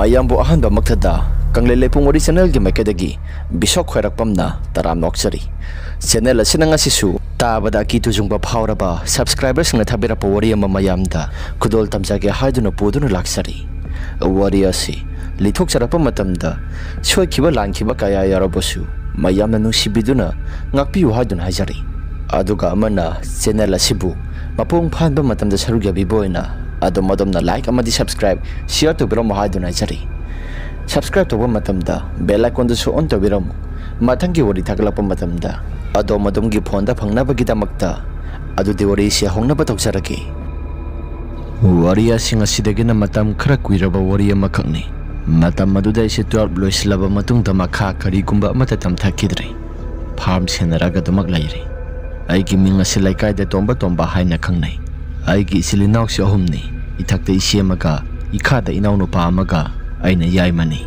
mayambu ahanba makthada kanglele pungori channel gi makedagi bisok khoirakpamna taram noksari channel asina ngasisu tabada ki tujungba phawraba subscribers na thabira pawari ama mayamda khudol tamjage haiduna poduna laksari wari asi lithok charapa matamda soikiba langkiba kaya yarabosu mayamna nusibiduna ngakpiu haiduna hajari aduga amana channel asibu mapung phanba matamda sarugya biboina adom na like amadi subscribe share to biro mahaduna jari subscribe to matamda bell icon to on to biro mathangi wari thaglapa matamda adom gi phone da phangna bagi damakta adu de wari se hongna ba tokjaragi wari asinga sidagina matam khara kuiraba wari amakhakni matam maduda ise 12 loislaba matung da makha kari gumba amata tam thakidre farm senaraga damak laire aigi minga silai kai da tomba haina khangnai aigi silinau si ahumni itakta isiamaga ikada inauno pa amaga aina yaimani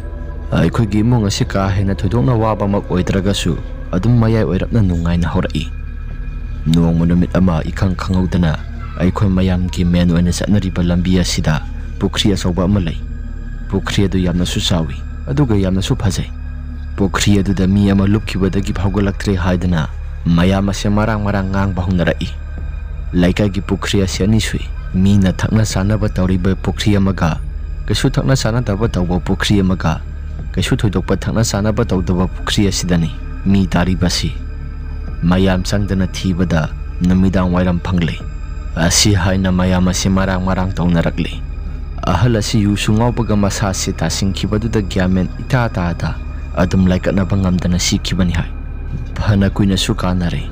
aikogi imung asika hena thodongna waba mak oidragasu adum mayai oirapna nungaina horai nuang monumit ama ikang khangaudana aikoi mayam ki men oina satnariba lambi asida pukri asauba ama lei pukri adu yamna su sawi aduga yamna su phajai pukri adu da mi ama lupkibadagi phaugalaktre haidana mayam ase marang ngang bahungnarai Laika gi pukri asiani sui mina thakna sana ba tawriba pukri amaga kasu thakna sana daba tawba pukri amaga kasu thoidokpa thakna sana ba tawdaba pukri asidani mi tari basi mayam sangdana thibada namidang wairam phangle asi haina mayam asi marang tawnarakle ahal asi yusungau baga masa si tasingkhibadu da gyamen ita ta adum laikana bangamdana sikhibani hai phana kuina sukanare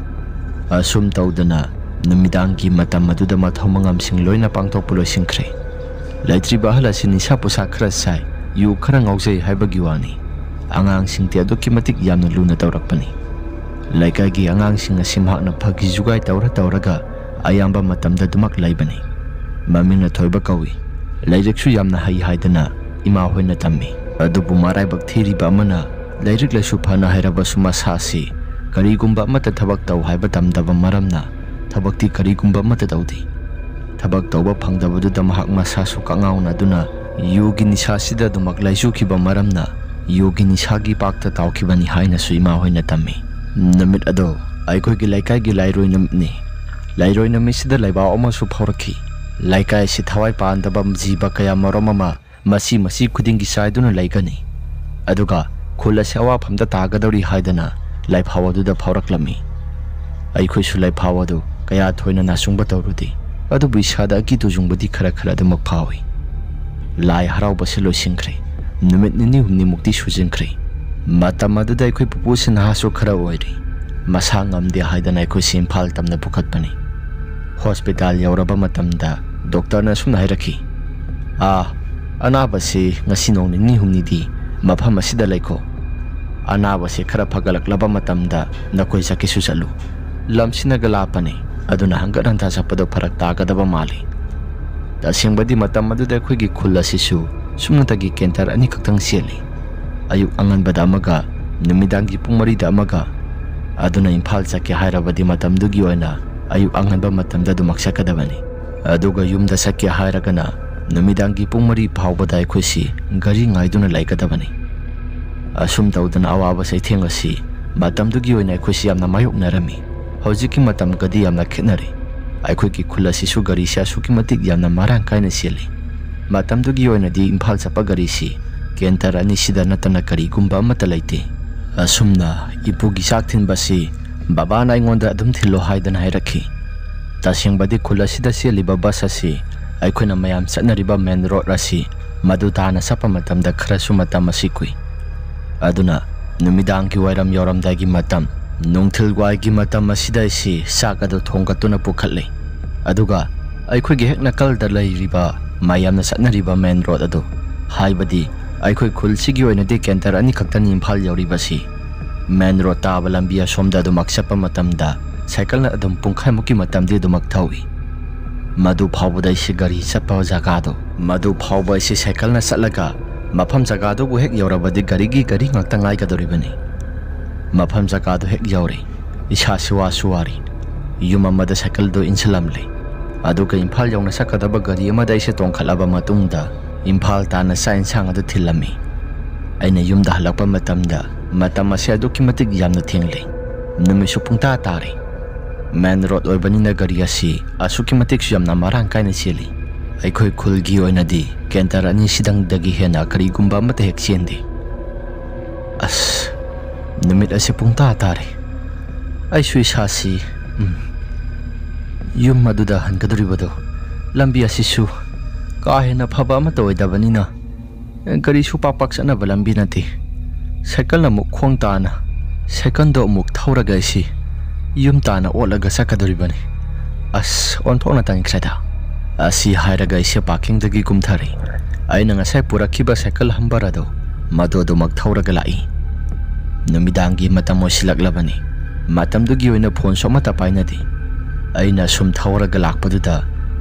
asum tawdana Namidang ki matam maduda mathomangam sing loina pangtok pulo singkre laitri bahala sinisa posa krasai yu kharang aujai haibagi wani angang sing te ado kimatik yamna luna tawrakpani laika gi angang sing asimhak na phagi jugai tawraga ayamba matamda dumak laibani mamina thoiba kawi lairiksu yamna hai haidana ima hoina tammi adubu marai bak thiri ba mana lairik lasu phana hairaba suma sasi karigumba mata thabak taw haiba tamdaba maramna Tabakti karigumba mata tawdi tabak tawba phangdabadu damahak masasu kangauna duna yogi nisha sida dumak laisu kiba maramna yogi nisha gi pakta tawkibani haina suima hoina tammi namit ado aikoi gi laikai gi lairoi namni sida laiba oma su phoraki laikai si thawai pandaba jiba kaya maromama masi khuding gi saiduna laikani aduga khula sewa phamda tagadori haidana laiphawa du da phauраklami aikoi su laiphawa du kaya thoina nasungba tawrudi adu bisada ki tujungbadi khara da makphawi lai harau basilo singkhre numit ni humni mukti sujingkhre matamadu dai khoi pupusin haso khara oiri masa ngamde haidana khoi simphal tamna pukhatpani hospital yauraba matamda doctor na sumna hairaki anabasi ngasinong ni humni di mafam asida laiko anabasi khara phagalaklaba matamda nakoi sakisu chalu lamsina galapani aduna hangat hanta sapado pharak tagadaba mali tasingbadi matam adu da khoi gi khulla sisu sumnatagi kentar ani kaktang seli ayuk angan bada amaga numidang gi pungmari da amaga aduna imphal sakya hairabadi matam du gi oina ayuk angan ba matam da dumak sakadabani aduga yumda sakya hairagana numidang gi pungmari phawbada khoi si gari ngaiduna laikadabani asum tawdana awaba sai thengasi matam du gi oina khoi si amna mayok narami Hojiki matam kadi yamna khenari aikoi ki khula sisu gari sia suki matik yamna marang kaina seli matam dugi oina di imphal chapa gari si kentar ani sida natana kari gumba mata laite asumna ipugi sakthin basi baba na ingonda adum thilo haidan hairakhi tasingbadi khula sida seli baba sasi aikoina mayam satnariba main road rasi madu tana sapa matam da khara su matam asikui aduna numidang ki wairam yoram dagi matam Nungthil wai gi matam asida si sakado thongkatuna pukhatle aduga aikoi gi hekna kal da lairiba mayamna satnariba main road adu haibadi aikoi khulsi gi oina de kentar ani khaktan imphal yauriba si main road ta balambia somda du maksapa matamda cycle na adum pungkhai muki matam de du makthawi madu phawbada si gari chapa jagado madu phawba si cycle na satlaga mafam jagado bu hek yaurabadi gari ngaktangai kadoribani Mafam zakado hek yauri isha suwari yuma mada cycle do insalamle aduga imphal yauna sakadaba gari amada ise tongkhalaba matungda Imphal tana sa insang adu thilami. Aina yumda halakpa matam ase aduki matik yamna thengli. Numisu pungta tari. Man road oibanina gari asi asuki matik yamna marang kaina sili. Aikhoi khulgi oinadi kentarani sidang dagi hena karigumba amata hek chendi. As numit ase pungta tari. Ai sui sasi yum maduda hankaduribado lambi asisu kahena phaba amata oidabanina gari su papak sanaba lambi nati cycle na muk khong tana second do muk thauraga si yum tana olaga sakaduribani as onthona tan khrada asi hairaga ise parking dagi kumthari aina ngasai purakhiba cycle hambarado madodo mak thauraga lai numidangi matam osilaklabani matamdugi oina phone somata painadi aina sum thauraga lakpaduda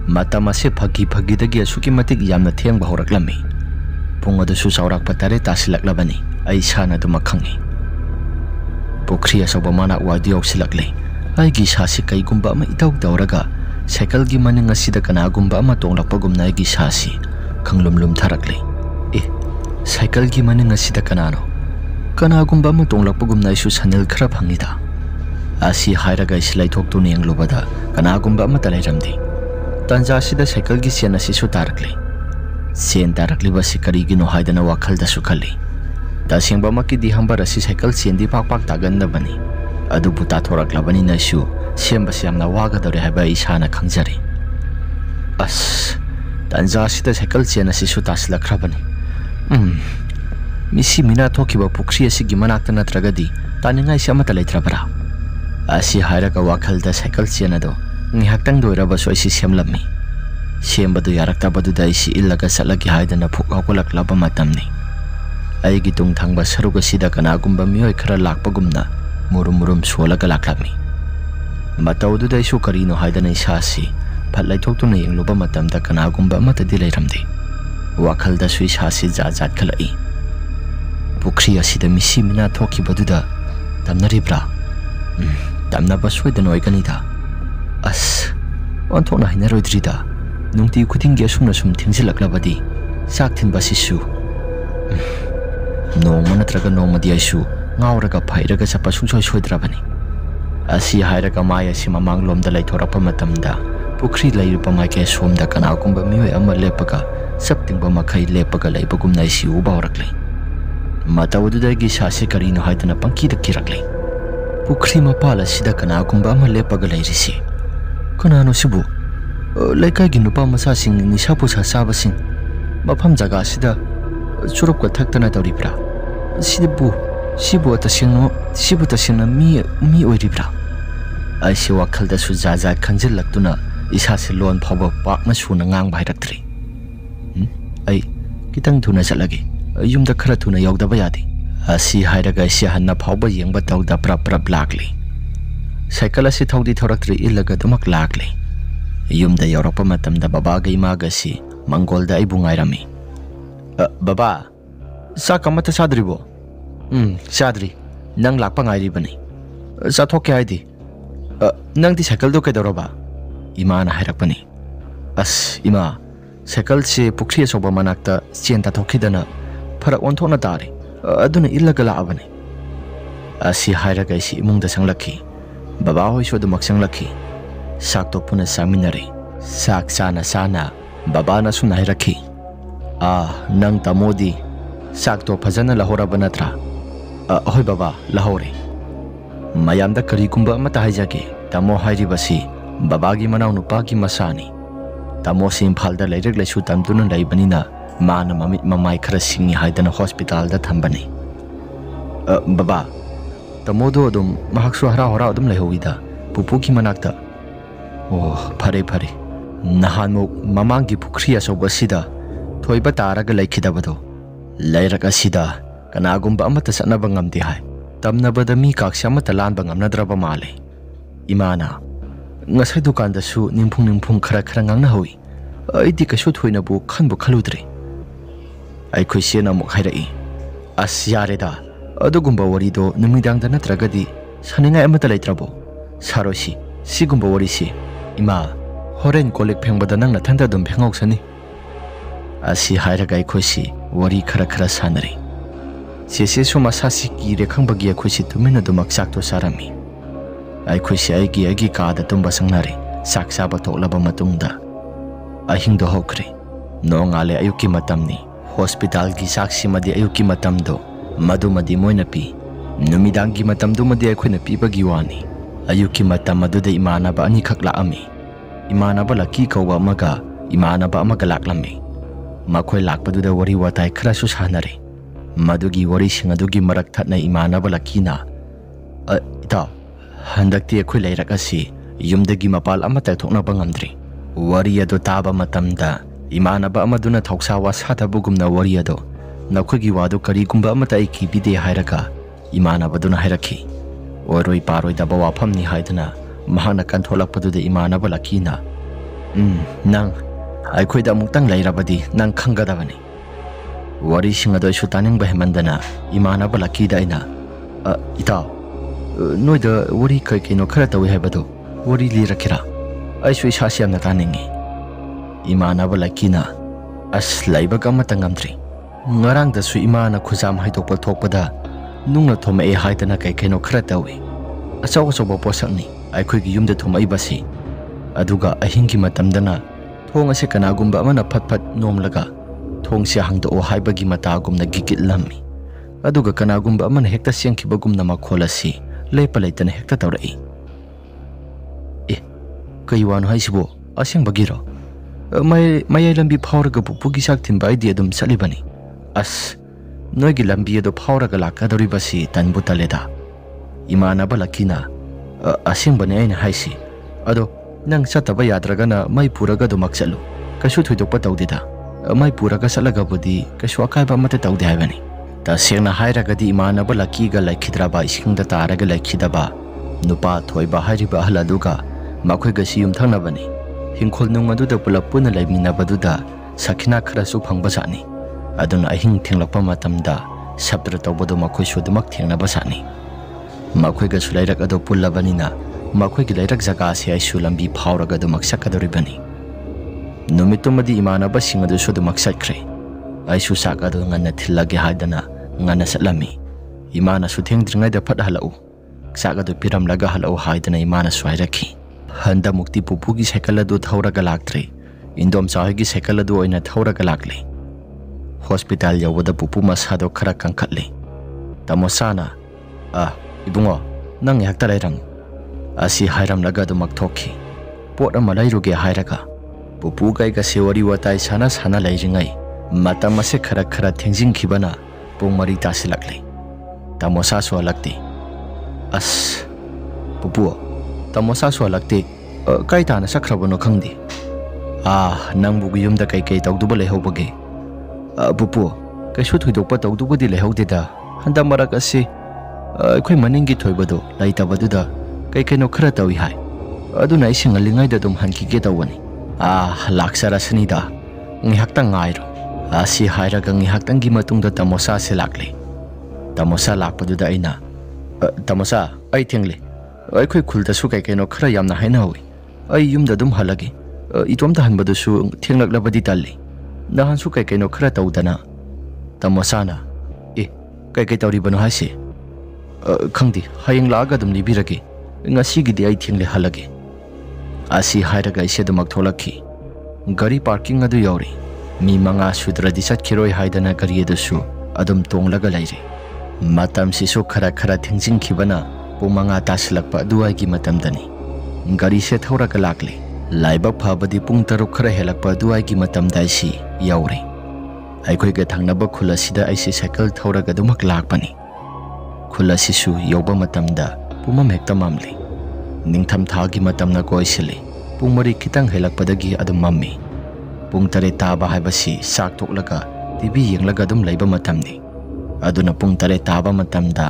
matam ase phagi dagi asuki matik yamna thengba horaklami pung adu su saurak patare tasilaklabani ai sana du makhangi pokri asoba mana wadi osilakle ai gi sasi kai gumba ma itau dauraga cycle gi maning asida kana gumba ma tonglakpa gumna gi sasi khanglumlum tharakle cycle gi maning asida kanano kana gumba ma tonglakpa gumna isu sanel khara phangida asi hairaga islai thok tu neng lobada kana gumba ma talai ramdi tanja sida cycle gi sen asi su tarakle sen tarakli basi kari gi no haidana wakhal da su khali ta singba ma ki di hamba rasi cycle sen di pak tagan na bani adu buta thorak labani na su semba siamna waga dore haba isana khangjari as tanja sida cycle sen asi su tasla khrabani misi mina thokiba pukri asi gi manakta natragadi taninga isama talai trabara asi hairaga wakhal da cycle sen ado ngihaktang doiraba so isi semlammi sembadu yarakta badu da isi illaga salagi haidana phuk hakolak laba matamni aigi tung thangba saruga sida kana gumba mioi khara lakpagumna murum solaga laklami mataudu da isu karino haidana isasi phatlai thoktuna yengluba matamda kana gumba amata di leiramdi wakhal da sui sasi jat khalai pukri asida misi mina thoki badu da tamnaribra tamna basoi da noiganida as onthona hinaroidrida nungti khudingi asumna sum thingsilaklabadi sak thin basisu noma natraga noma di aisu ngauraga phairaga chapa sungsoi soidrabani asi hairaga maya si mamang lomda laithorapa matamda pukri lairupa mai ke somda kana kumba mioi ama lepaga saptingba makhai lepaga laibagumna isi uba horakle matawududagi sasi karino haidana pankida kirakle pukri mapala sida kana kumba ama lepaga lairisi kanano sibu laikai gi nupa masa sing nisapu sa saba sing mafam jaga sida churup ka thaktana doribra sibu tasingna mi oiribra ai si wakhal da su jaja khanjil laktuna isa se lon phaba pak na suna ngang bhairaktre ai kitang thuna chalage yumda khara thuna yaudaba yadi asi hairaga si hanna phaba yengba tawda prap lakli cycle asi thawdi thoraktri ilaga damak lakli yumda yorapa matamda baba ga imaga si mangolda ai bungairami baba sa kamata sadribo sadri nang lakpa ngairi bani sa thokke haidi nang di cycle do kedoroba imana hairakpani as ima cycle se pukri soba manakta chenta thokkidana phara onthona tari aduna illaga laabani asi hairaga si imungda sanglakhi baba hoi so dumak sanglakhi sak to puna saminari sak sana baba na suna hirakhi nang tamodi sak to phajana lahora banatra hoi baba lahore mayamda kari kumba mata haijage tamo hairi basi baba gi manau nupa gi masani tamo sim phalda leirek lesu tamduna laibanina mana mamit mamai khara singi haidana hospital da thambani baba tamodo dum mahaksu hora dum lehowida pupu ki manakta phare nahanmo mamangi pukri asoba sida thoiba taraga laikhidabado lairaka sida kanagumba amata sanaba ngamdi hai tamnabada mi kaksya amata lanba ngamnadraba male imana ngasai dukan da su nimphung khara ngangna hoyi aidi kasu thoina bu khanbu khaludri ai khoisena mok hairai as yareda adugumba warido numidang da natragadi saninga amata laitrabo sarosi sigumba warisi ima horen kolik phengbada nang na thanda dum phengok sani ꯑꯁꯤ ꯍꯥꯏꯔꯒ ꯑꯩꯈꯣꯏꯁꯤ ꯋꯥꯔꯤ ꯈꯔ ꯁꯥꯟꯅꯔꯤ꯫ ꯆꯦꯆꯦꯁꯨ ꯃꯁꯥꯁꯤ ꯀꯤꯔꯦ ꯈꯪꯕꯒꯤ ꯑꯩꯈꯣꯏꯁꯤ ꯇꯨꯃꯤꯟꯅ ꯑꯗꯨꯃꯛ ꯆꯥꯛꯇꯣ ꯆꯥꯔꯝꯃꯤ꯫ ꯑꯩꯈꯣꯏꯁꯤ ꯑꯩꯒꯤ ꯀꯥꯗ ꯇꯨꯝꯕ ꯆꯪꯅꯔꯦ꯫ ꯆꯥꯛ ꯆꯥꯕ ꯊꯣꯛꯂꯕ ꯃꯇꯨꯡꯗ ꯑꯍꯤꯡꯗꯣ ꯍꯧꯈ꯭ꯔꯦ꯫ ꯅꯣꯡꯉꯥꯜꯂꯦ, ꯑꯌꯨꯛꯀꯤ ꯃꯇꯝꯅꯤ꯫ ꯍꯣꯁꯄꯤꯇꯥꯜꯒꯤ ꯆꯥꯛꯁꯤꯃꯗꯤ ꯑꯌꯨꯛꯀꯤ ꯃꯇꯝꯗꯣ ꯃꯗꯨꯃꯗꯤ ꯃꯣꯏꯅ ꯄꯤ, ꯅꯨꯃꯤꯗꯥꯡꯒꯤ ꯃꯇꯝꯗꯨꯃꯗꯤ ꯑꯩꯈꯣꯏꯅ ꯄꯤꯕꯒꯤ ꯋꯥꯅꯤ꯫ ꯑꯌꯨꯛꯀꯤ ꯃꯇꯝ ꯑꯗꯨꯗ ꯏꯃꯥꯟꯅꯕ ꯑꯅꯤꯈꯛ ꯂꯥꯛꯑꯝꯃꯤ꯫ ꯏꯃꯥꯟꯅꯕ ꯂꯛꯀꯤ ꯀꯧꯕ ꯑꯃꯒ ꯏꯃꯥꯟꯅꯕ ꯑꯃꯒ ꯂꯥꯛꯂꯝꯃꯤ꯫ ꯃꯈꯣꯏ ꯂꯥꯛꯄꯗꯨꯗ ꯋꯥꯔꯤ ꯋꯥꯇꯥꯏ ꯈꯔꯁꯨ ꯁꯥꯟꯅꯔꯦ꯫ ꯃꯗꯨꯒꯤ ꯋꯥꯔꯤꯁꯤꯡ ꯑꯗꯨꯒꯤ ꯃꯔꯛ ꯊꯠꯅ ꯏꯃꯥꯟꯅꯕ ꯂꯛꯀꯤꯅ ꯏꯇꯥꯎ, ꯍꯟꯗꯛꯇꯤ ꯑꯩꯈꯣꯏ ꯂꯩꯔꯛ ꯑꯁꯤ ꯌꯨꯝꯗꯒꯤ ꯃꯄꯥꯜ ꯑꯃꯠꯇ ꯊꯣꯛꯅꯕ ꯉꯝꯗ꯭ꯔꯤ꯫ ꯋꯥꯔꯤ ꯑꯗꯨ ꯇꯥꯕ ꯃꯇꯝꯗ ꯏꯃꯥꯟꯅꯕ ꯑꯃꯗꯨꯅ ꯊꯧꯁꯥ ꯋꯥꯁꯥꯗꯕꯒꯨꯝꯅ ꯋꯥꯔꯤ ꯑꯗꯨ ꯅꯈꯣꯏꯒꯤ ꯋꯥꯗꯨ ꯀꯔꯤꯒꯨꯝꯕ ꯑꯃꯠꯇ ꯑꯩ ꯀꯤꯕꯤꯗꯦ ꯍꯥꯏꯔꯒ ꯏꯃꯥꯟꯅꯕꯗꯨꯅ ꯍꯥꯏꯔꯛꯈꯤ꯫ ꯑꯣꯏꯔꯣꯏ ꯄꯥꯔꯣꯏꯗꯕ ꯋꯥꯐꯝꯅꯤ ꯍꯥꯏꯗꯨꯅ ꯃꯍꯥꯛꯅ ꯀꯟꯊꯣꯛꯂꯛꯄꯗꯨꯗ ꯏꯃꯥꯟꯅꯕ ꯂꯛꯀꯤꯅ ꯅꯪ ꯑꯩꯈꯣꯏꯗ ꯑꯃꯨꯛꯇꯪ ꯂꯩꯔꯕꯗꯤ ꯅꯪ ꯈꯪꯒꯗꯕꯅꯤ꯫ ꯋꯥꯔꯤꯁꯤꯡ ꯑꯗꯨ ꯑꯩꯁꯨ ꯇꯥꯅꯤꯡꯕ ꯍꯦꯟꯃꯟꯗꯅ ꯏꯃꯥꯟꯅꯕ ꯂꯛꯀꯤꯗ ꯑꯩꯅ ꯏꯇꯥꯎ, ꯅꯣꯏꯗ ꯋꯥꯔꯤ ꯀꯩꯅꯣ ꯈꯔ ꯇꯧꯏ ꯍꯥꯏꯕꯗꯣ ꯋꯥꯔꯤ ꯂꯤꯔꯛꯀꯦꯔꯥ? ꯑꯩꯁꯨ ꯏꯁꯥꯁꯤ ꯌꯥꯝꯅ ꯇꯥꯅꯤꯡꯉꯤ꯫ ꯏꯃꯥꯟꯅꯕ ꯂꯛꯀꯤꯅ ꯑꯁ ꯂꯩꯕꯒ ꯑꯃꯠꯇ ꯉꯝꯗ꯭ꯔꯤ꯫ ꯉꯔꯥꯡꯗꯁꯨ ꯏꯃꯥꯅ ꯈꯨꯖꯥꯝ ꯍꯩꯗꯣꯛꯄ ꯊꯣꯛꯄꯗ ꯅꯨꯡꯅ ꯊꯣꯝꯃꯛꯑꯦ ꯍꯥꯏꯗꯅ ꯀꯩꯅꯣ ꯈꯔ ꯇꯧꯏ꯫ ꯑꯆꯧꯕ ꯄꯣꯠꯁꯛꯅꯤ ꯑꯩꯈꯣꯏꯒꯤ ꯌꯨꯝꯗ ꯊꯣꯝꯃꯛꯏꯕꯁꯤ꯫ ꯑꯗꯨꯒ ꯑꯍꯤꯡꯒꯤ ꯃꯇꯝꯗꯅ ꯊꯣꯡ ꯑꯁꯤ ꯀꯅꯥꯒꯨꯝꯕ ꯑꯃꯅ ꯐꯠ ꯅꯣꯝꯂꯒ ꯊꯣꯡꯁꯦ ꯍꯥꯡꯗꯣꯛꯑꯣ ꯍꯥꯏꯕꯒꯤ ꯃꯇꯥꯒꯨꯝꯅ ꯒꯤꯒꯤꯠꯂꯝꯃꯤ꯫ ꯑꯗꯨꯒ ꯀꯅꯥꯒꯨꯝꯕ ꯑꯃꯅ ꯍꯦꯛꯇ ꯆꯦꯟꯈꯤꯕꯒꯨꯝꯅ ꯃꯈꯣꯜ ꯑꯁꯤ ꯂꯦꯞꯄ ꯂꯩꯇꯅ ꯍꯦꯛꯇ ꯇꯧꯔꯛꯏ꯫ ꯀꯩ ꯋꯥꯅꯣ ꯍꯥꯏꯁꯤꯕꯣ? ꯑꯁꯦꯡꯕꯒꯤꯔꯣ? ꯃꯌꯥꯏ ꯂꯝꯕꯤ ꯐꯥꯎꯔꯒ ꯄꯨꯄꯨꯒꯤ ꯆꯥꯛ ꯊꯤꯟꯕ ꯑꯩꯗꯤ ꯑꯗꯨꯝ ꯆꯠꯂꯤꯕꯅꯤ꯫ ꯑꯁ ꯅꯣꯏꯒꯤ ꯂꯝꯕꯤ ꯑꯗꯨ ꯐꯥꯎꯔꯒ ꯂꯥꯛꯀꯗꯧꯔꯤꯕꯁꯤ ꯇꯟꯕꯨ ꯇꯜꯂꯦꯗ꯫ ꯏꯃꯥꯟꯅꯕ ꯂꯛꯀꯤꯅ ꯑꯁꯦꯡꯕꯅꯦ ꯑꯩꯅ ꯍꯥꯏꯁꯤ꯫ ꯑꯗꯣ ꯅꯪ ꯆꯠꯇꯕ ꯌꯥꯗ꯭ꯔꯒꯅ ꯃꯩ ꯄꯨꯔꯒ ꯑꯗꯨꯃꯛ ꯆꯠꯂꯨ, ꯀꯩꯁꯨ ꯊꯣꯏꯗꯣꯛꯄ ꯇꯧꯗꯦꯗ꯫ ꯃꯩ ꯄꯨꯔꯒ ꯆꯠꯂꯒꯕꯨꯗꯤ ꯀꯩꯁꯨ ꯑꯀꯥꯏꯕ ꯑꯃꯠꯇ ꯇꯧꯗꯦ ꯍꯥꯏꯕꯅꯤ꯫ ꯇꯁꯦꯡꯅ ꯍꯥꯏꯔꯒꯗꯤ ꯏꯃꯥꯟꯅꯕ ꯂꯛꯀꯤꯒ ꯂꯩꯈꯤꯗ꯭ꯔꯕ, ꯏꯁꯤꯡꯗ ꯇꯥꯔꯒ ꯂꯩꯈꯤꯗꯕ ꯅꯨꯄꯥ ꯊꯣꯏꯕ ꯍꯥꯏꯔꯤꯕ ꯑꯍꯜ ꯑꯗꯨꯒ ꯃꯈꯣꯏꯒꯁꯤ ꯌꯨꯝꯊꯪꯅꯕꯅꯤ꯫ ꯍꯤꯡꯈꯣꯜ ꯅꯨꯡ ꯑꯗꯨꯗ ꯄꯨꯂꯞ ꯄꯨꯟꯅ ꯂꯩꯃꯤꯟꯅꯕꯗꯨꯗ ꯁꯈꯤꯅꯥ ꯈꯔꯁꯨ ꯐꯪꯕꯖꯥꯠꯅꯤ꯫ ꯑꯗꯨꯅ ꯑꯍꯤꯡ ꯊꯦꯡꯂꯛꯄ ꯃꯇꯝꯗ ꯁꯞꯇ꯭ꯔ ꯇꯧꯕꯗꯨ ꯃꯈꯣꯏꯁꯨ ꯑꯗꯨꯃꯛ ꯊꯦꯡꯅꯕꯖꯥꯠꯅꯤ꯫ ꯃꯈꯣꯏꯒꯁꯨ ꯂꯩꯔꯛ ꯑꯗꯨ ꯄꯨꯜꯂꯕꯅꯤꯅ ꯃꯈꯣꯏꯒꯤ ꯂꯩꯔꯛ ꯖꯒꯥꯁꯤ ꯑꯩꯁꯨ ꯂꯝꯕꯤ ꯐꯥꯎꯔꯒ ꯑꯗꯨꯃꯛ ꯆꯠꯀꯗꯧꯔꯤꯕꯅꯤ꯫ ꯅꯨꯃꯤꯠꯇꯨꯃꯗꯤ ꯏꯃꯥꯟꯅꯕꯁꯤꯡ ꯑꯗꯨꯁꯨ ꯑꯗꯨꯃꯛ ꯆꯠꯈ꯭ꯔꯦ꯫ ꯑꯩꯁꯨ ꯆꯥꯛ ꯑꯗꯨ ꯉꯟꯅ ꯊꯤꯜꯂꯒꯦ ꯍꯥꯏꯗꯅ ꯉꯟꯅ ꯆꯠꯂꯝꯃꯤ꯫ ꯏꯃꯥꯅꯁꯨ ꯊꯦꯡꯗ꯭ꯔꯤꯉꯩꯗ ꯐꯠ ꯍꯜꯂꯛꯎ, ꯆꯥꯛ ꯑꯗꯨ ꯄꯤꯔꯝꯂꯒ ꯍꯜꯂꯛꯎ ꯍꯥꯏꯗꯅ ꯏꯃꯥꯅꯁꯨ ꯍꯥꯏꯔꯛꯈꯤ꯫ ꯍꯟꯗꯛꯃꯨꯛꯇꯤ ꯄꯨꯄꯨꯒꯤ ꯁꯥꯏꯀꯜ ꯑꯗꯨ ꯊꯧꯔꯒ ꯂꯥꯛꯇ꯭ꯔꯦ꯫ ꯏꯟꯗꯣꯝꯆꯥ ꯍꯣꯏꯒꯤ ꯁꯥꯏꯀꯜ ꯑꯗꯨ ꯑꯣꯏꯅ ꯊꯧꯔꯒ ꯂꯥꯛꯂꯦ꯫ ꯍꯣꯁꯄꯤꯇꯥꯜ ꯌꯧꯕꯗ ꯄꯨꯄꯨ ꯃꯁꯥꯗꯣ ꯈꯔ ꯀꯟꯈꯠꯂꯦ꯫ ꯇꯥꯃꯣꯆꯥꯅ ꯏꯕꯨꯡꯉꯣ, ꯅꯪ ꯉꯥꯏꯍꯥꯛꯇ ꯂꯩꯔꯝꯃꯨ ꯑꯁꯤ ꯍꯥꯏꯔꯝꯂꯒ ꯑꯗꯨꯃꯛ ꯊꯣꯛꯈꯤ꯫ ꯄꯣꯠ ꯑꯃ ꯂꯩꯔꯨꯒꯦ ꯍꯥꯏꯔꯒ ꯄꯨꯄꯨꯒ ꯑꯩꯒꯁꯦ ꯋꯥꯔꯤ ꯋꯥꯇꯥꯏ ꯁꯥꯟꯅ ꯂꯩꯔꯤꯉꯩ ꯃꯇꯝ ꯑꯁꯦ ꯈꯔ ꯊꯦꯡꯖꯤꯟꯈꯤꯕꯅ ꯄꯨꯡ 4 ꯇꯥꯁꯤꯜꯂꯛꯂꯦ꯫ ꯇꯥꯃꯣꯆꯥꯁꯨ ꯍꯜꯂꯛꯇꯦ꯫ ꯑꯁ ꯄꯨꯄꯨ, ꯇꯥꯃꯣꯆꯥꯁꯨ ꯍꯜꯂꯛꯇꯦ, ꯀꯥꯏ ꯇꯥꯅ ꯆꯠꯈ꯭ꯔꯕꯅꯣ ꯈꯪꯗꯦ꯫ ꯅꯪꯕꯨ ꯌꯨꯝꯗ ꯀꯩ ꯇꯧꯗꯨꯕ ꯂꯩꯍꯧꯕꯒꯦ? ꯄꯨꯄꯨ, ꯀꯩꯁꯨ ꯊꯣꯏꯗꯣꯛꯄ ꯇꯧꯗꯨꯕꯗꯤ ꯂꯩꯍꯧꯗꯦꯗ꯫ ꯍꯟꯗꯛ ꯃꯔꯛ ꯑꯁꯤ ꯑꯩꯈꯣꯏ ꯃꯅꯤꯡꯒꯤ ꯊꯣꯏꯕꯗꯣ ꯂꯩꯇꯕꯗꯨꯗ ꯀꯩꯅꯣ ꯈꯔ ꯇꯧꯏ ꯍꯥꯏ꯫ ꯑꯗꯨꯅ ꯑꯩꯁꯤ ꯉꯜꯂꯤꯉꯩꯗ ꯑꯗꯨꯝ ꯍꯟꯈꯤꯒꯦ ꯇꯧꯕꯅꯤ꯫ ꯂꯥꯛꯆꯔꯁꯅꯤꯗ, ꯉꯥꯏꯍꯥꯛꯇꯪ ꯉꯥꯏꯔꯣ ꯑꯁꯤ ꯍꯥꯏꯔꯒ ꯉꯥꯏꯍꯥꯛꯇꯪꯒꯤ ꯃꯇꯨꯡꯗ ꯇꯥꯃꯣꯆꯥꯁꯦ ꯂꯥꯛꯂꯦ꯫ ꯇꯥꯃꯣꯆꯥ ꯂꯥꯛꯄꯗꯨꯗ ꯑꯩꯅ ꯇꯥꯃꯣꯆꯥ, ꯑꯩ ꯊꯦꯡꯂꯦ꯫ ꯑꯩꯈꯣꯏ ꯈꯨꯜꯗꯁꯨ ꯀꯩꯅꯣ ꯈꯔ ꯌꯥꯝꯅ ꯍꯥꯏꯅꯍꯧꯏ꯫ ꯑꯩ ꯌꯨꯝꯗ ꯑꯗꯨꯝ ꯍꯜꯂꯒꯦ꯫ ꯏꯇꯣꯝꯇ ꯍꯟꯕꯗꯨꯁꯨ ꯊꯦꯡꯂꯛꯂꯕꯗꯤ ꯇꯜꯂꯤ꯫ ꯅꯍꯥꯟꯁꯨ ꯀꯩꯅꯣ ꯈꯔ ꯇꯧꯗꯅ꯫ ꯇꯥꯃꯣꯆꯥꯅ ꯀꯩ ꯇꯧꯔꯤꯕꯅꯣ ꯍꯥꯏꯁꯦ? ꯈꯪꯗꯦ, ꯍꯌꯦꯡ ꯂꯥꯛꯑꯒ ꯑꯗꯨꯝ ꯂꯤꯕꯤꯔꯒꯦ꯫ ꯉꯁꯤꯒꯤꯗꯤ ꯑꯩ ꯊꯦꯡꯂꯦ, ꯍꯜꯂꯒꯦ ꯑꯁꯤ ꯍꯥꯏꯔꯒ ꯑꯩꯁꯦ ꯑꯗꯨꯃꯛ ꯊꯣꯛꯂꯛꯈꯤ꯫ ꯒꯥꯔꯤ ꯄꯥꯔꯀꯤꯡ ꯑꯗꯨ ꯌꯧꯔꯦ꯫ ꯃꯤ 5 ꯁꯨꯗ꯭ꯔꯗꯤ ꯆꯠꯈꯤꯔꯣꯏ ꯍꯥꯏꯗꯅ ꯒꯥꯔꯤ ꯑꯗꯨꯁꯨ ꯑꯗꯨꯝ ꯇꯣꯡꯂꯒ ꯂꯩꯔꯦ꯫ ꯃꯇꯝꯁꯤꯁꯨ ꯈꯔ ꯊꯦꯡꯖꯤꯟꯈꯤꯕꯅ ꯄꯨꯡ 5 ꯇꯥꯁꯤꯜꯂꯛꯄ ꯑꯗꯨꯋꯥꯏꯒꯤ ꯃꯇꯝꯗꯅꯤ꯫ ꯒꯥꯔꯤꯁꯦ ꯊꯧꯔꯒ ꯂꯥꯛꯂꯦ꯫ ꯂꯥꯏꯕꯛ ꯐꯕꯗꯤ ꯄꯨꯡ 6 ꯈꯔ ꯍꯦꯜꯂꯛꯄ ꯑꯗꯨꯋꯥꯏꯒꯤ ꯃꯇꯝꯗ ꯑꯩꯁꯤ ꯌꯧꯔꯦ꯫ ꯑꯩꯈꯣꯏꯒ ꯊꯪꯅꯕ ꯈꯨꯜ ꯑꯁꯤꯗ ꯑꯩꯁꯦ ꯁꯥꯏꯀꯜ ꯊꯧꯔꯒ ꯑꯗꯨꯃꯛ ꯂꯥꯛꯄꯅꯤ꯫ ꯈꯨꯜ ꯑꯁꯤꯁꯨ ꯌꯧꯕ ꯃꯇꯝꯗ ꯄꯨꯝꯃꯝ ꯍꯦꯛꯇ ꯃꯝꯂꯦ꯫ ꯅꯤꯡꯊꯝ ꯊꯥꯒꯤ ꯃꯇꯝꯅ ꯀꯣꯏꯁꯤꯜꯂꯦ꯫ ꯄꯨꯡ 4 ꯈꯤꯇꯪ ꯍꯦꯜꯂꯛꯄꯗꯒꯤ ꯑꯗꯨꯝ ꯃꯝꯃꯤ꯫ ꯄꯨꯡ 8 ꯇꯥꯕ ꯍꯥꯏꯕꯁꯤ ꯆꯥꯛ ꯇꯣꯛꯂꯒ ꯇꯤꯚꯤ ꯌꯦꯡꯂꯒ ꯑꯗꯨꯝ ꯂꯩꯕ ꯃꯇꯝꯅꯤ꯫ ꯑꯗꯨꯅ ꯄꯨꯡ 8 ꯇꯥꯕ ꯃꯇꯝꯗ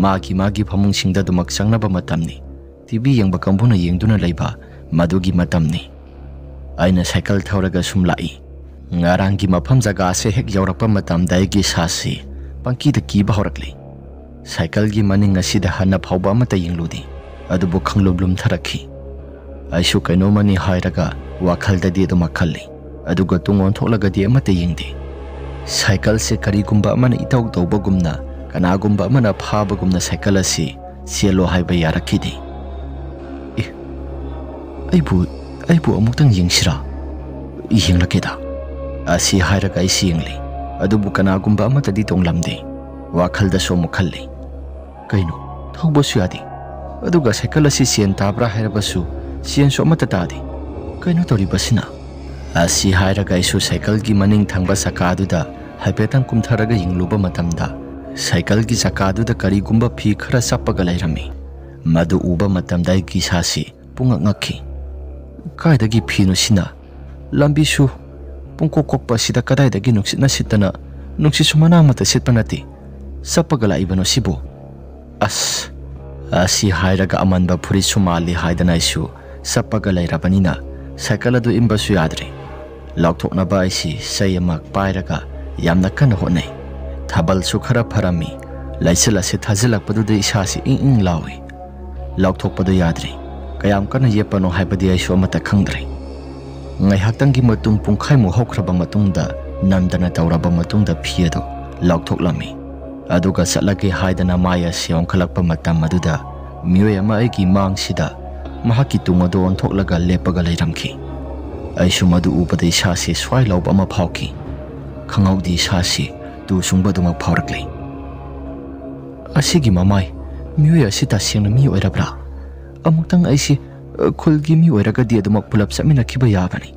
ꯃꯥꯒꯤ ꯐꯃꯨꯡꯁꯤꯡꯗ ꯑꯗꯨꯃꯛ ꯆꯪꯅꯕ ꯃꯇꯝꯅꯤ꯫ ꯇꯤꯚꯤ ꯌꯦꯡꯕ ꯀꯥꯡꯕꯨꯅ ꯌꯦꯡꯗꯨꯅ ꯂꯩꯕ ꯃꯗꯨꯒꯤ ꯃꯇꯝꯅꯤ꯫ ꯑꯩꯅ ꯁꯥꯏꯀꯜ ꯊꯧꯔꯒ ꯁꯨꯝ ꯂꯥꯛꯏ꯫ ꯉꯔꯥꯡꯒꯤ ꯃꯐꯝ ꯖꯒꯥꯁꯦ ꯍꯦꯛ ꯌꯧꯔꯛꯄ ꯃꯇꯝꯗ ꯑꯩꯒꯤ ꯏꯁꯥꯁꯤ ꯄꯪꯀꯤꯗ ꯀꯤꯕ ꯍꯧꯔꯛꯂꯦ꯫ ꯁꯥꯏꯀꯜꯒꯤ ꯃꯅꯤꯡ ꯑꯁꯤꯗ ꯍꯟꯅ ꯐꯥꯎꯕ ꯑꯃꯠꯇ ꯌꯦꯡꯂꯨꯗꯦ꯫ ꯑꯗꯨꯕꯨ ꯈꯪꯂꯨꯝ ꯂꯨꯝꯊꯔꯛꯈꯤ꯫ ꯑꯩꯁꯨ ꯀꯩꯅꯣꯃꯅꯤ ꯍꯥꯏꯔꯒ ꯋꯥꯈꯜꯗꯗꯤ ꯑꯗꯨꯃꯛ ꯈꯜꯂꯤ꯫ aduga tungon thoklagadi amata yengde cycle se karigumba amana itau tawbagumna kanagumba amana phabagumna cycle asi sielo haiba yarakidi aibu amuktang yengsira yenglakeda asi hairaga isi yengli adubu kanagumba amata di tonglamde wakhalda somu khalli kaino thaubasu yadi aduga cycle asi sien tabra hairabasu sien so amata tadi kaino toribasina asi hairaga isu cycle gi maning thangba sakaduda haipetang kumtharaga yingluba matamda cycle gi sakaduda karigumba phi khara sappaga lairami madu uba matamda gi sasi punga ngakhi kaidagi phinu sina lambi su pungkokokpa sida kadaidagi nuksitna sitana nuksisu mana mata sitpanati sappaga laibano sibo asi hairaga amanba phuri sumali haidana isu sappaga lairabanina cycle adu imbasu yadri laukthokna ba isi sayamak pairaga yamna kana honai thabal su khara pharami laisela se thajilakpadu de isasi ing lawi laukthokpadu yadri kayam kana yepano haibadi ai so mata khangdre ngai haktangi matung pungkhai mu hokraba matungda namdana tawraba matungda phiado laukthok-lami aduga satlagi haidana maya siong khalakpa matam aduda mioi ama aigi mangsida mahaki tungado onthoklaga lepaga leiramki aisu madu ubada isasi swai lauba ama phauki khangaudi isasi tu sungbaduma phaurakli asigi mamai mioi asita singna mi oirabra amuktang aisi khulgi mi oiraga di adumak pulap samina khiba yabani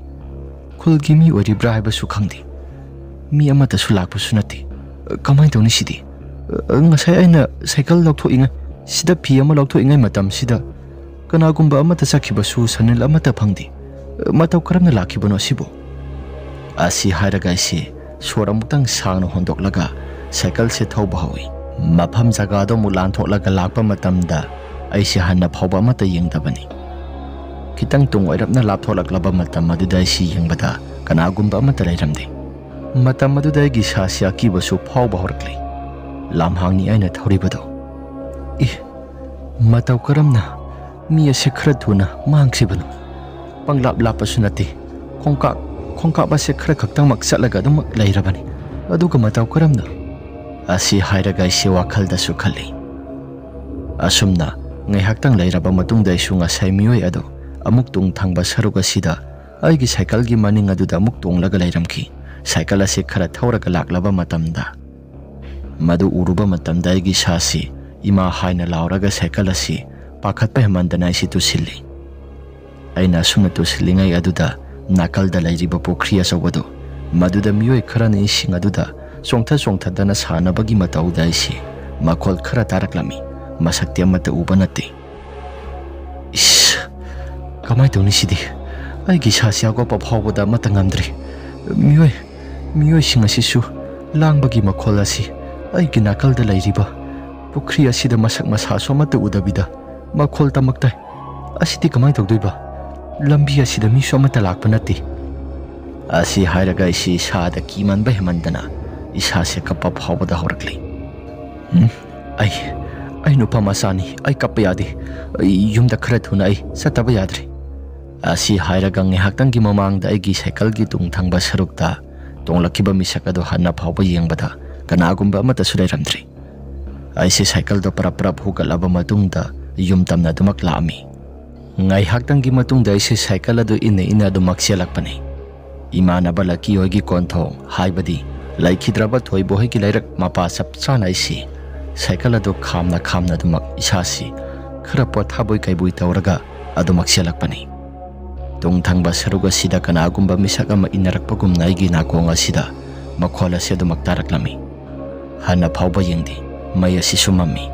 khulgi mi oiribra haiba su khangdi mi amata su lakpa su nati kamai tawni sidi ngasai aina cycle laukthok inga sida phi ama laukthok ingai matam sida kanagumba amata sakhiba su sanil amata phangdi matau karamna lakhibano sibo asi hairaga isi soramutang sangna hondoklaga cycle se thauba hawi mafam jaga do mulan thoklaga lakpa matamda aisi hanna phauba mata yengdabani kitang tung oirapna laptholaklaba matam aduda isi yengbada kanagumba amata lairamde matam aduda gi sasya kibasu phauba horkli lamhangni aina thoribado matau karamna mi ase khara thuna mangsibano panglap lapasu nati khongka base khara khaktang mak satlaga dum lairabani aduga matau karamna asi hairaga isi wakhalda su khali asumna ngai haktang lairaba matungda isu ngasai mioi ado amuk tung thangba saruga sida aigi cycle gi maning aduda amuk tonglaga lairamki cycle ase khara thauraga laklaba matamda madu uruba matamda aigi sasi ima haina lauraga cycle ase pakhatpa hemandana isi tu silli aina sumna tu silingai aduda nakalda lairiba pokhri asawado maduda mioi khara ni sing aduda songtha dana sanabagi matauda isi makhol khara taraklami masakti amata uba nate kamai tawni sidi aigi sasya go paphawda mata ngamdri mioi sing asisu langbagi makhol asi aigi nakalda lairiba pokhri asida masak masa so mata udabida makhol tamaktai asiti kamai tawdoiba lambi asida mi so mata lakpa nate asi hairaga isi sada kiman ba hemandana isase kappa phawda horakli ai nupa masani ai kappa yadi yumda khara thuna ai sataba yadri asi hairaga nge haktangi mamangda aigi cycle gi tung thangba sarukta tonglakiba misakado hanna phawba yengbada kanagumba amata surairamdri aisi cycle do para hugalaba matungda yumtamna dumak laami ngai haktangi matungda aisi cycle adu ina dumak selakpani imana balaki hoigi konthong haibadi laikhidraba thoibo hoigi lairak mapa sapchana aisi cycle adu khamna dumak isasi khara pothaboi kaibui tawraga adumak selakpani tungthangba saruga sida kanagumba misaka ma inarakpagum naigi nakonga sida makhola se dumak taraklami hanna phawba yengdi mai asi sumami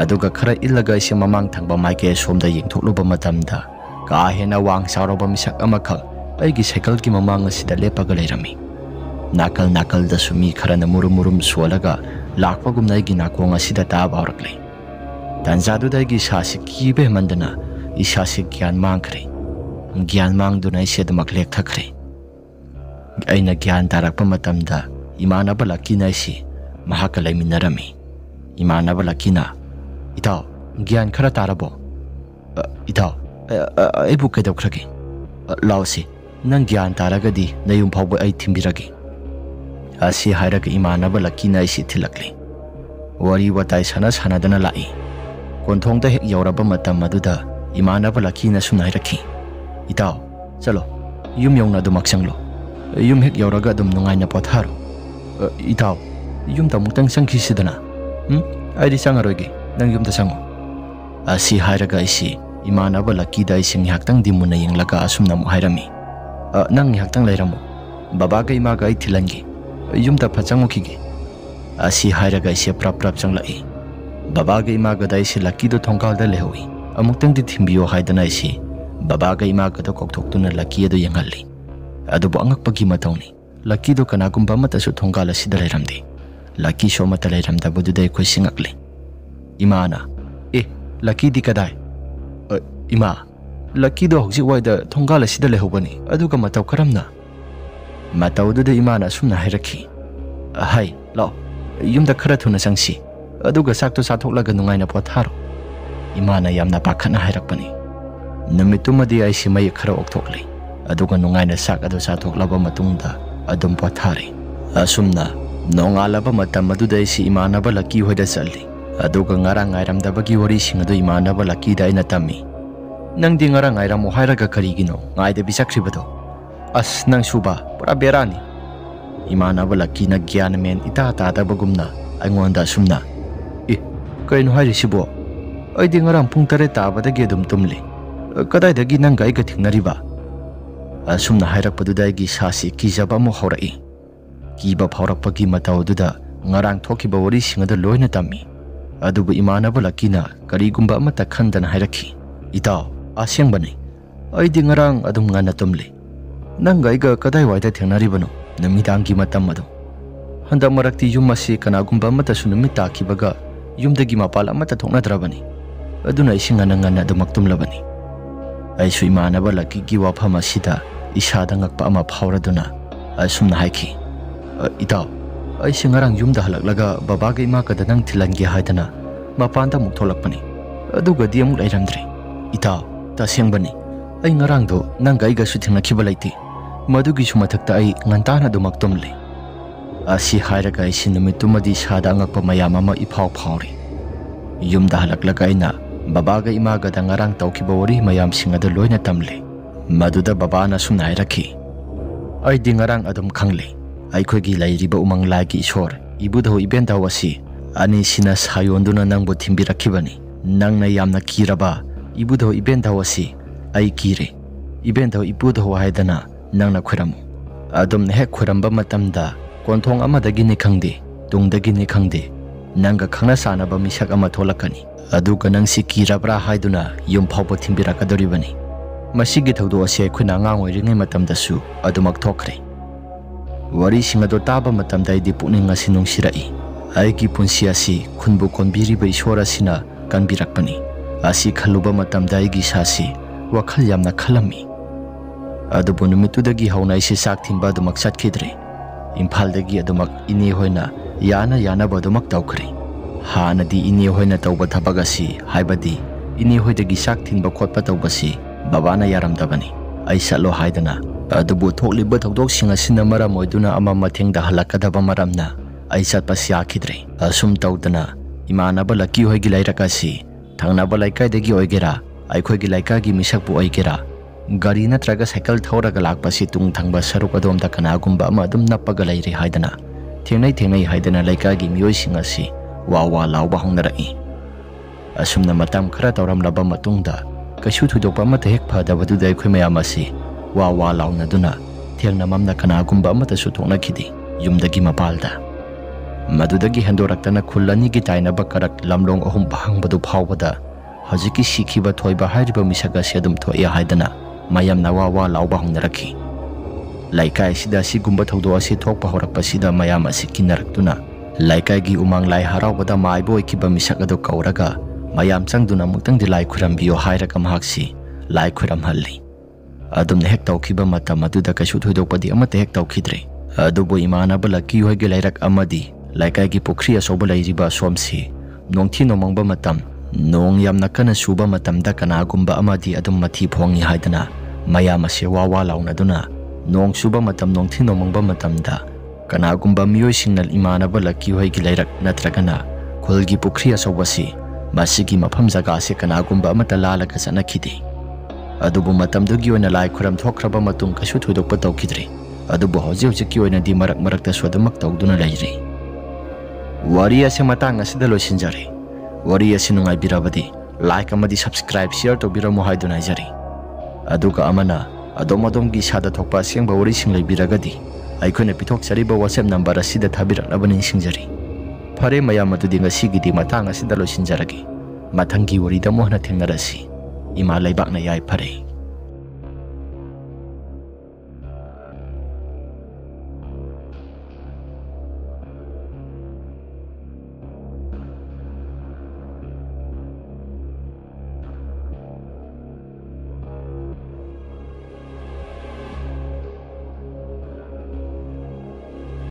aduga khara illaga isi mamang thangba maike somda yengthokluba matamda ka hena wang saroba misak amakha aigi cycle ki mamang asida lepaga leirami nakal da sumi khara na murum sualaga lakpagum naigi nakonga sida ta bawrakle tanjadu daigi sasi kibe mandana isasi gyan mangkhre gyan mangduna isedumak lek thakre aina gyan tarakpa matamda imana balakina isi mahaka laiminarami imana balakina itaw gyan khara tarabo itaw aibu kaidokhrage lawsi nang gyan taragadi nayum phawba ai thimbiragi asi hairaga imanaba lakina isi thilakli wari watai sana sanadana lai konthongda hek yauraba matam maduda imanaba lakina sumna hairaki itaw chalo yum yongna dumak sanglo yum hek yauraga dum nungaina potharo itaw yum ta muktang sangkhisidana aidi sangarogi nang yum ta sango asi hairaga isi imanaba lakida ising haktang dimuna yenglaga asumna mu hairami nang haktang lairamo baba ga ima ga thilangi yum ta phachangukhige asi hairaga isi prap changlai baba ga ima ga dai si lakido thongkal da lehui amuktang di thimbiyo haidana isi baba ga ima ga to kokthok laki ado yengalli adu bangak pagi matawni laki do kana gumba mata su thongkal asida lairamdi laki so mata lairamda budu dai khoi singakli imana laki di kadai ima laki do hojik waida thongkal asida lehobani aduga mataw karamna mataw du de imana sumna hairakhi hai lo yumda khara thuna sangsi aduga sakto sathok nungaina potharo imana yamna pakhana hairakpani numitumadi ai simai khara okthokli aduga nungaina sak adu sathoklaba matungda adum pothari asumna nongalaba matam aduda isi imanaba laki hoida challi aduga ngarang airamdabagi wari singadu imanaba laki da ina tami nangdi ngarang airamu hairaga karigino ngaide bisakribado as nang suba pura berani imanaba laki na gyan men ita ta bagumna aingonda sumna kaino hairisibo aidi ngarang pung 8 tabadagi adum tumli kadaidagi nang gai ga thingnariba asumna hairakpadudagi sasi kijaba mo horai kiba phaurakpagi matawduda ngarang thokiba wari singada loina tami adubu imanaba lakina karigumba amata khandana hairakhi itaw asengbani aidi ngarang adum ngana tumli nang gai ga kadai waida thingnaribano namidangi matam adu handa marakti yum asi kanagumba amata sunumi takibaga yumdagi mapal amata thoknadrabani aduna isingana ngana dumaktumlabani aisu imanaba lakigi wafam asida isada ngakpa ama phauraduna asumna haiki itaw ai singarang yumda halaklaga baba ga ima kada nang thilangi haidana mapanda muk tholakpani aduga di amuk lairamdri itaw ta sengbani ai ngarang do nang gai ga su thingnakiba laiti madugi sumathakta ai ngantana dumak tumle asi hairaga ai sinumitumadi sada ngakpa mayam ama iphau phauri yumda halaklaga aina baba ga ima ga dangarang tawkiba wari mayam singada loina tamle maduda baba na sumna hairakhi ai dingarang adum khangle ai khogi lairiba umang lagi ishor ibudho ibenda wasi ani sina sayonduna nangbo thimbirakibani nangna yamna kiraba ibudho ibenda wasi ai kire ibenda ibudho haidana nangna khuramu adum ne hek khuramba matamda konthong amadagi ni khangde tungdagi ni khangde nanga khangna sanaba misak ama tholakani aduga nang si kirabra haiduna yum phawbo thimbirakadoribani masigi thawdo ase khuna ngang oiringai matamdasu adumak thokre wari singado taba matamda idi puning ngasi nungsirai aigi punsi asi khunbu konbiriba ishora sina kanbirakpani asi khaluba matamda aigi sasi wakhal yamna khalami adubu numitudagi hauna isi sak thimba adumak satkidre imphaldagi adumak ini hoina yana badumak tawkhre hanadi ini hoina tawba thabagasi haibadi ini hoidagi sak thinba khotpa tawbasi babana yaramdabani ai salo haidana adubu thokliba thokdok singa sina maram oiduna ama mathengda halakadaba maramna ai satpa siakhidre asum tawdana imanaba laki hoigi lairakasi thangnaba laikai oigera ai khoigi laikagi misakpu oigera gari natraga cycle thoraga lakpasi tung thangba saruk adomda kanagumba ama adum nappaga lairi haidana thengnai haidana laikagi miyoi singasi wa lauba hongnarai asumna matam khara tawramlaba matungda kaishu thudokpa mata hek phadabadu dai khoimayam asi wa launaduna thengna mamna kanagumba amata su thoknakhidi yumdagi mapalda madudagi hendoraktana khulani gi tainaba karak lamlong ahum bahangbadu phawbada hajiki sikhiba thoiba hairiba misaga sedum thoya haidana mayamna wa lauba hongnarakhi laikai sida sigumba thawdo asi thokpa horakpa sida mayam asi kinaraktuna laikai gi umang lai haraubada maiboi kiba misagado kauraga mayam changduna muktang di lai khurambiyo hairaga mahaksi lai khuram halli adum hek tawkiba matam aduda kaishu thoidokpadi amata hek tawkhidre adubu imanaba laki hoige lairak amadi laikai gi pokri asoba lairiba somsi nongthi nomangba matam nong yamna kana suba matamda kanagumba amadi adum mathi phongi haidana mayam ase wawa launaduna nong suba matam nong thino mangba matamda kanagumba miyoi singnal imanaba laki hoi gi lairak natragana khulgi pukhri asawasi masigi mafam jaga ase kanagumba amata lalaga chanakhide adubu matamdugi oina lai khuram thokraba matung kasu thudokpa tawkhidre adubu hojiki oina di marak marakta sodamak tawduna lairi wari ase matang asida loisinjare wari ase nungai birabadi like amadi subscribe share tobiramo haiduna jari aduga amana adom gi sada thokpa sengba wari singlai biragadi aikhoina pithok chariba whatsapp number asida thabiraknabani singjari phare mayam adudi ngasigi di matang asida loisinjarage mathangi wari da mohna thengnarasi ima laibakna yai phare